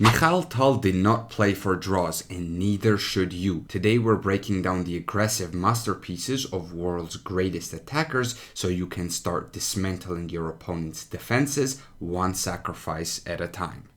Mikhail Tal did not play for draws, and neither should you. Today we're breaking down the aggressive masterpieces of world's greatest attackers so you can start dismantling your opponent's defenses one sacrifice at a time.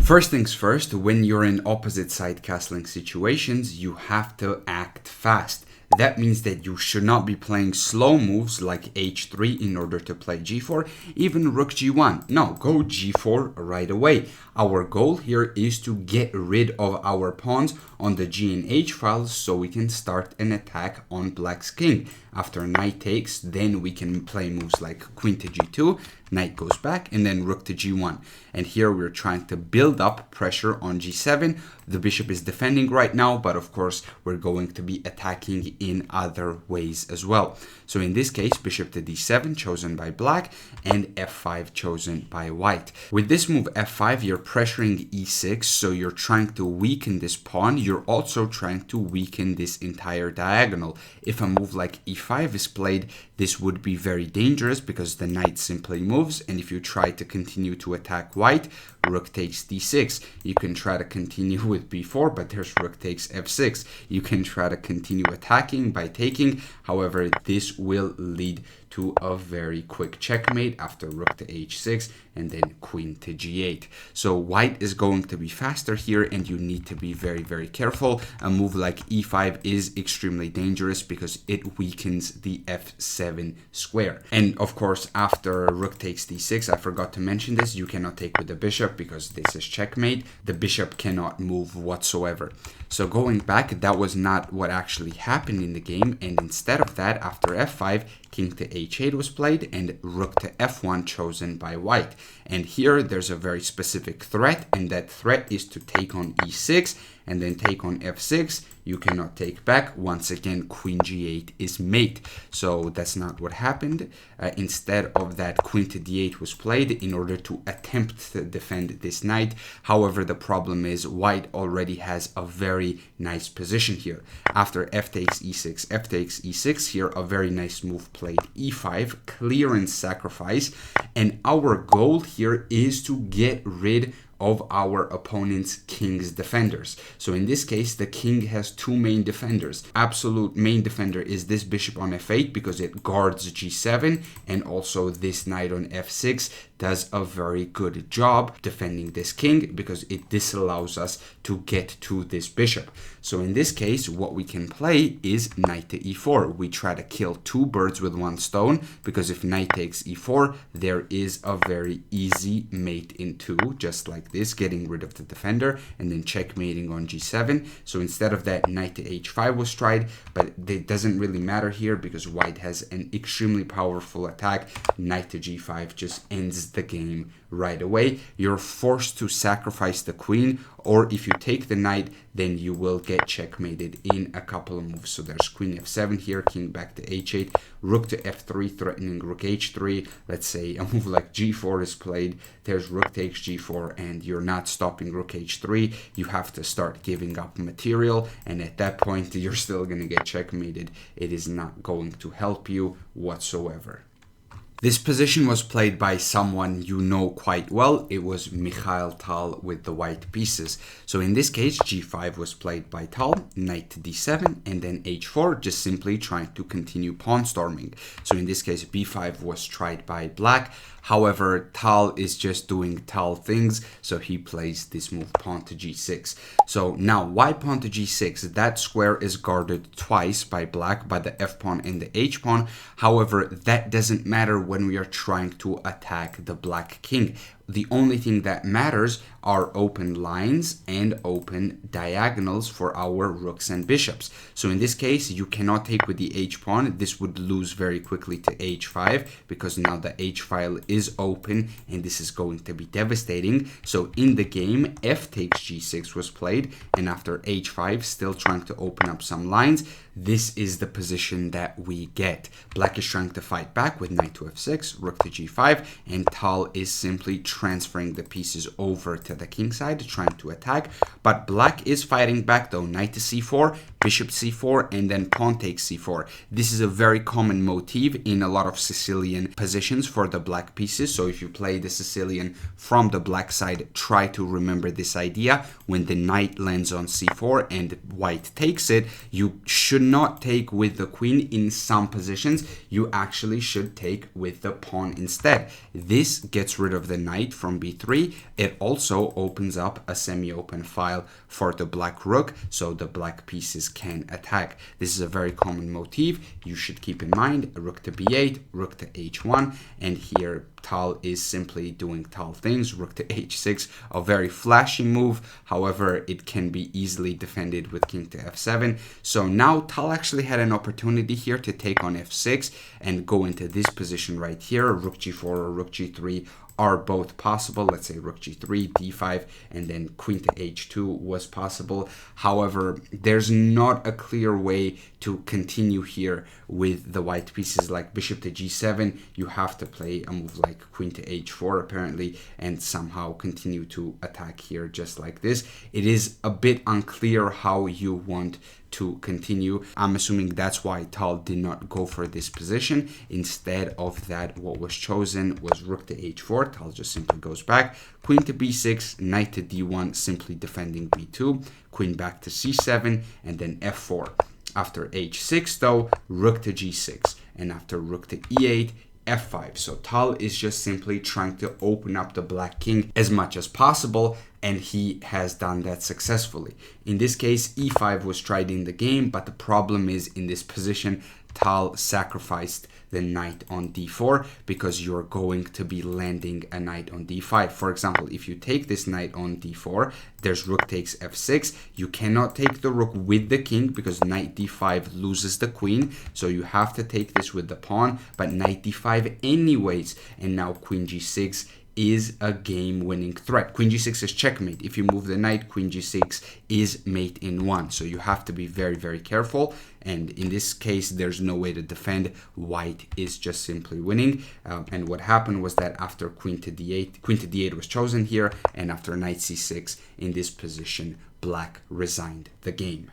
First things first, when you're in opposite side castling situations, you have to act fast. That means that you should not be playing slow moves like h3 in order to play g4, even rook g1. No, go g4 right away. Our goal here is to get rid of our pawns on the g and h files so we can start an attack on black's king. After knight takes, then we can play moves like queen to g2, knight goes back, and then rook to g1. And here we're trying to build up pressure on g7. The bishop is defending right now, but of course we're going to be attacking in other ways as well. So in this case, bishop to d7 chosen by black and f5 chosen by white. With this move f5, you're pressuring e6, so you're trying to weaken this pawn. You're also trying to weaken this entire diagonal. If a move like e5 is played, this would be very dangerous because the knight simply moves, and if you try to continue to attack white, rook takes d6. You can try to continue with b4, but there's rook takes f6. You can try to continue attacking by taking. However, this will lead to a very quick checkmate after rook to h6 and then queen to g8. So white is going to be faster here, and you need to be very, very careful. A move like e5 is extremely dangerous because it weakens the f7 square. And of course, after rook takes d6, I forgot to mention this, you cannot take with the bishop because this is checkmate. The bishop cannot move whatsoever. So going back, that was not what actually happened in the game, and instead of that, after f5, king to h8 was played and rook to f1 chosen by white. And here there's a very specific threat, and that threat is to take on e6 and then take on f6. You cannot take back. Once again, queen g8 is mate. So that's not what happened. Instead of that, queen to d8 was played in order to attempt to defend this knight. However, the problem is white already has a very nice position here. After f takes e6, f takes e6, here a very nice move played e5, clearance sacrifice. And our goal here is to get rid of our opponent's king's defenders. So in this case, the king has two main defenders. Absolute main defender is this bishop on f8 because it guards g7, and also this knight on f6 does a very good job defending this king because it disallows us to get to this bishop. So in this case, what we can play is knight to e4. We try to kill two birds with one stone because if knight takes e4, there is a very easy mate in two, just like this, getting rid of the defender and then checkmating on g7. So instead of that, knight to h5 was tried, but it doesn't really matter here because white has an extremely powerful attack. Knight to g5 just ends the game right away. You're forced to sacrifice the queen, or if you take the knight, then you will get checkmated in a couple of moves. So there's queen f7 here, king back to h8, rook to f3 threatening rook h3. Let's say a move like g4 is played, there's rook takes g4, and you're not stopping rook h3. You have to start giving up material, and at that point you're still going to get checkmated. It is not going to help you whatsoever. This position was played by someone you know quite well. It was Mikhail Tal with the white pieces. So in this case, g5 was played by Tal, knight to d7, and then h4, just simply trying to continue pawn storming. So in this case, b5 was tried by black. However, Tal is just doing Tal things, so he plays this move pawn to g6. So now, why pawn to g6? That square is guarded twice by black, by the f pawn and the h pawn. However, that doesn't matter when we are trying to attack the black king. The only thing that matters are open lines and open diagonals for our rooks and bishops. So in this case, you cannot take with the h pawn. This would lose very quickly to h5 because now the h file is open, and this is going to be devastating. So in the game, f takes g6 was played, and after h5, still trying to open up some lines. This is the position that we get. Black is trying to fight back with knight to f6, rook to g5, and Tal is simply transferring the pieces over to the king side, trying to attack. But black is fighting back though. Knight to c4, bishop c4, and then pawn takes c4. This is a very common motif in a lot of Sicilian positions for the black pieces. So if you play the Sicilian from the black side, try to remember this idea. When the knight lands on c4 and white takes it, you should not take with the queen in some positions. You actually should take with the pawn instead. This gets rid of the knight from b3. It also opens up a semi-open file for the black rook, so the black pieces can attack. This is a very common motif. You should keep in mind rook to b8, rook to h1, and here Tal is simply doing Tal things. Rook to h6, a very flashy move. However, it can be easily defended with king to f7. So now Tal actually had an opportunity here to take on f6 and go into this position right here. Rook g4 or rook g3 are both possible. Let's say rook g3, d5, and then queen to h2 was possible. However, there's not a clear way to continue here with the white pieces. Like bishop to g7, you have to play a move like queen to h4 apparently, and somehow continue to attack here just like this. It is a bit unclear how you want to continue. I'm assuming that's why Tal did not go for this position. Instead of that, what was chosen was rook to h4. Tal just simply goes back. Queen to b6, knight to d1, simply defending b2. Queen back to c7, and then f4. After h6 though, rook to g6. And after rook to e8, f5. So Tal is just simply trying to open up the black king as much as possible, and he has done that successfully. In this case, e5 was tried in the game, but the problem is in this position, Tal sacrificed the knight on d4 because you're going to be landing a knight on d5. For example, if you take this knight on d4, there's rook takes f6. You cannot take the rook with the king because knight d5 loses the queen. So you have to take this with the pawn, but knight d5 anyways. And now queen g6 is a game-winning threat. Queen g6 is checkmate. If you move the knight, queen g6 is mate in one. So you have to be very, very careful. And in this case, there's no way to defend. White is just simply winning. And what happened was that after queen to d8 was chosen here, and after knight c6 in this position, black resigned the game.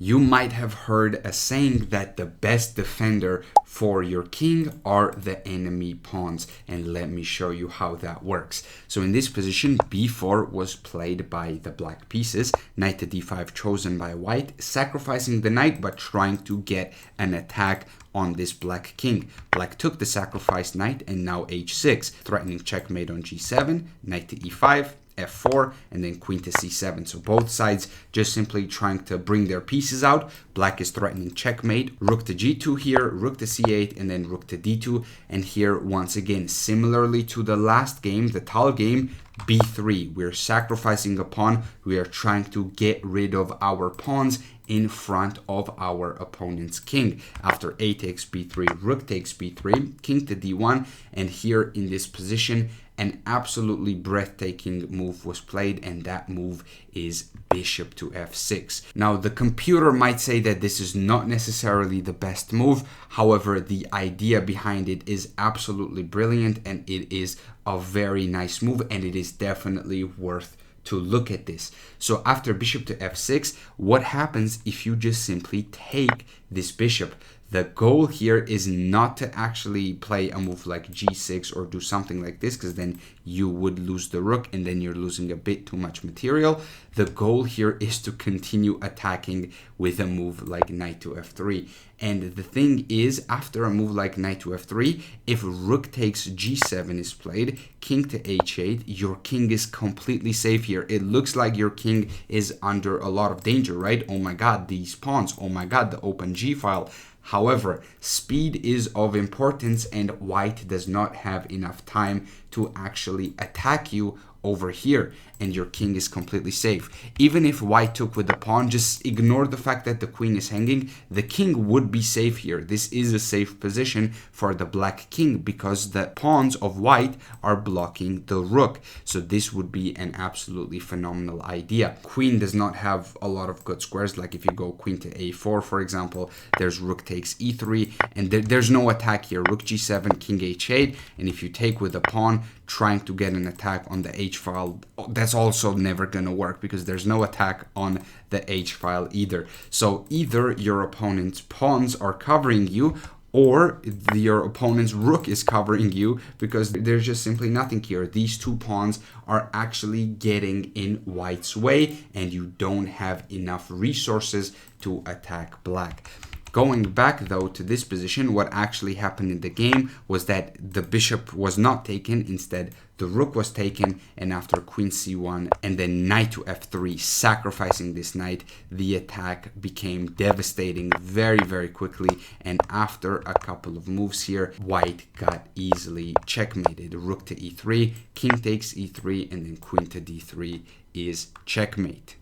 You might have heard a saying that the best defender for your king are the enemy pawns, and let me show you how that works. So in this position, b4 was played by the black pieces, knight to d5 chosen by white, sacrificing the knight but trying to get an attack on this black king. Black took the sacrificed knight, and now h6, threatening checkmate on g7, knight to e5, f4, and then queen to c7. So both sides just simply trying to bring their pieces out. Black is threatening checkmate. Rook to g2 here, rook to c8, and then rook to d2. And here, once again, similarly to the last game, the Tal game, b3. We're sacrificing a pawn. We are trying to get rid of our pawns in front of our opponent's king. After a takes b3, rook takes b3, king to d1, and here in this position, an absolutely breathtaking move was played, and that move is bishop to f6. Now, the computer might say that this is not necessarily the best move. However, the idea behind it is absolutely brilliant, and it is a very nice move, and it is definitely worth to look at this. So after bishop to f6, what happens if you just simply take this bishop? The goal here is not to actually play a move like g6 or do something like this, because then you would lose the rook and then you're losing a bit too much material. The goal here is to continue attacking with a move like knight to f3. And the thing is, after a move like knight to f3, if rook takes g7 is played, king to h8, your king is completely safe here. It looks like your king is under a lot of danger, right? Oh my god, these pawns. Oh my god, the open g file. However, speed is of importance, and white does not have enough time to actually attack you over here, and your king is completely safe. Even if white took with the pawn, just ignore the fact that the queen is hanging. The king would be safe here. This is a safe position for the black king because the pawns of white are blocking the rook. So this would be an absolutely phenomenal idea. Queen does not have a lot of good squares. Like if you go queen to a4, for example, there's rook takes e3, and there's no attack here. Rook g7, king h8, and if you take with the pawn, trying to get an attack on the h file, that's that's also never gonna work because there's no attack on the H file either. So either your opponent's pawns are covering you, or your opponent's rook is covering you, because there's just simply nothing here. These two pawns are actually getting in white's way, and you don't have enough resources to attack black. Going back though to this position, what actually happened in the game was that the bishop was not taken, instead the rook was taken, and after queen c1 and then knight to f3, sacrificing this knight, the attack became devastating very quickly, and after a couple of moves here, white got easily checkmated. Rook to e3, king takes e3, and then queen to d3 is checkmate.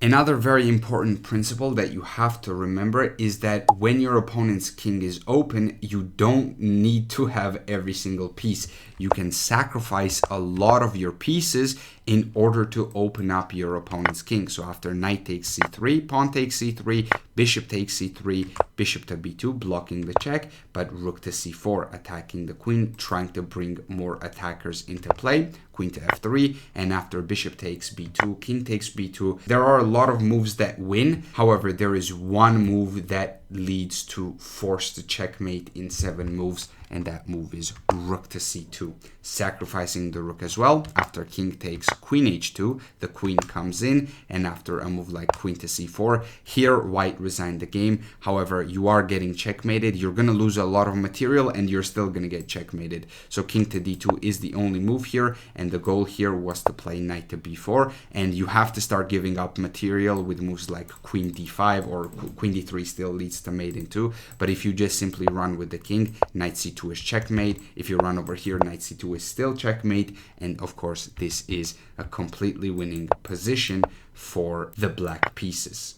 Another very important principle that you have to remember is that when your opponent's king is open, you don't need to have every single piece. You can sacrifice a lot of your pieces in order to open up your opponent's king. So after knight takes c3, pawn takes c3, bishop takes c3, bishop to b2, blocking the check, but rook to c4, attacking the queen, trying to bring more attackers into play, queen to f3, and after bishop takes b2, king takes b2. There are a lot of moves that win. However, there is one move that leads to forced checkmate in 7 moves, and that move is rook to c2, sacrificing the rook as well. After king takes queen h2, the queen comes in, and after a move like queen to c4, here white resigned the game. However, you are getting checkmated. You're going to lose a lot of material, and you're still going to get checkmated. So king to d2 is the only move here, and the goal here was to play knight to b4, and you have to start giving up material with moves like queen d5, or queen d3 still leads to mate in 2. But if you just simply run with the king, knight c2 is checkmate. If you run over here, knight c2 is still checkmate, and of course this is a completely winning position for the black pieces.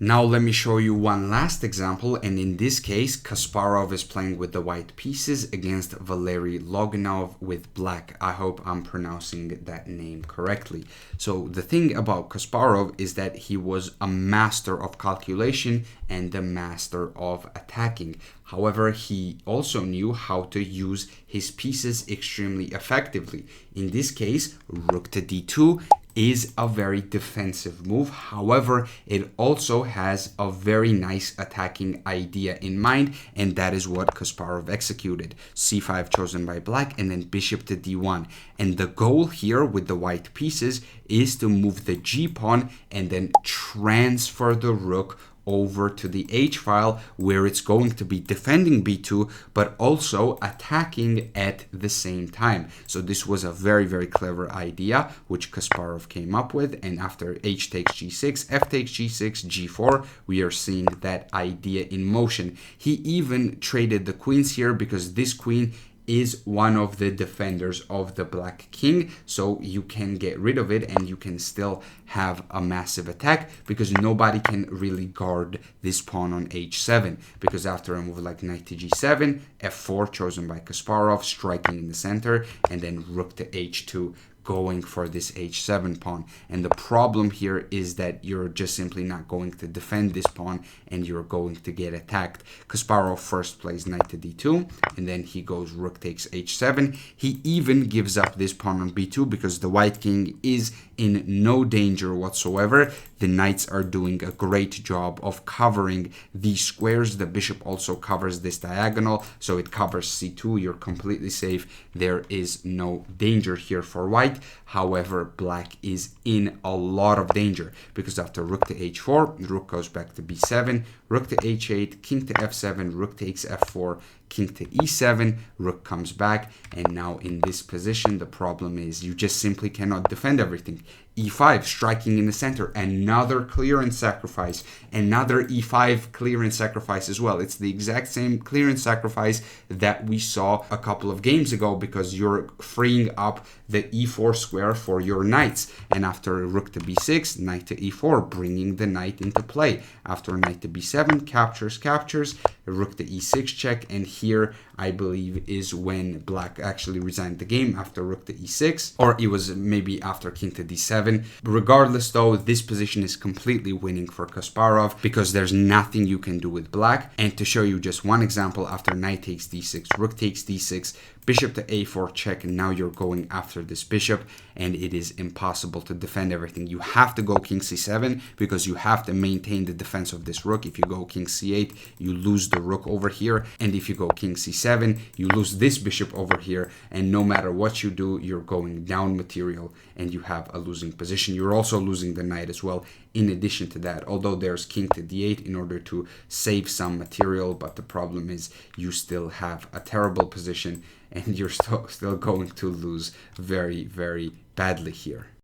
Now let me show you one last example, and in this case Kasparov is playing with the white pieces against Valery Loganov with black. I hope I'm pronouncing that name correctly. So the thing about Kasparov is that he was a master of calculation and a master of attacking. However, he also knew how to use his pieces extremely effectively. In this case, rook to d2 is a very defensive move. However, it also has a very nice attacking idea in mind, and that is what Kasparov executed. c5 chosen by black, and then bishop to d1. And the goal here with the white pieces is to move the g pawn and then transfer the rook over to the H file, where it's going to be defending b2 but also attacking at the same time. So this was a very clever idea which Kasparov came up with, and after H takes g6, F takes g6, g4, we are seeing that idea in motion. He even traded the queens here because this queen is one of the defenders of the black king, so you can get rid of it and you can still have a massive attack, because nobody can really guard this pawn on h7, because after a move like knight to g7, f4 chosen by Kasparov, striking in the center, and then rook to h2, going for this h7 pawn. And the problem here is that you're just simply not going to defend this pawn and you're going to get attacked. Kasparov first plays knight to d2, and then he goes rook takes h7. He even gives up this pawn on b2 because the white king is in no danger whatsoever. The knights are doing a great job of covering these squares. The bishop also covers this diagonal, so it covers c2. You're completely safe. There is no danger here for white. However, black is in a lot of danger, because after rook to h4, rook goes back to b7, rook to h8, king to f7, rook takes f4, king to e7, rook comes back, and now in this position the problem is you just simply cannot defend everything. e5, striking in the center, another clearance sacrifice, another e5 clearance sacrifice as well. It's the exact same clearance sacrifice that we saw a couple of games ago, because you're freeing up the e4 square for your knights. And after rook to b6, knight to e4, bringing the knight into play. After knight to b7, captures, rook to e6 check, and here I believe is when black actually resigned the game, after rook to e6, or it was maybe after king to d7. Regardless though, this position is completely winning for Kasparov, because there's nothing you can do with black. And to show you just one example, after knight takes d6, rook takes d6, Bishop to a4 check, and now you're going after this bishop, and it is impossible to defend everything. You have to go king c7 because you have to maintain the defense of this rook. If you go king c8, you lose the rook over here, and if you go king c7, you lose this bishop over here, and no matter what you do, you're going down material, and you have a losing position. You're also losing the knight as well, in addition to that, although there's king to d8 in order to save some material, but the problem is you still have a terrible position, and you're still going to lose very, very badly here.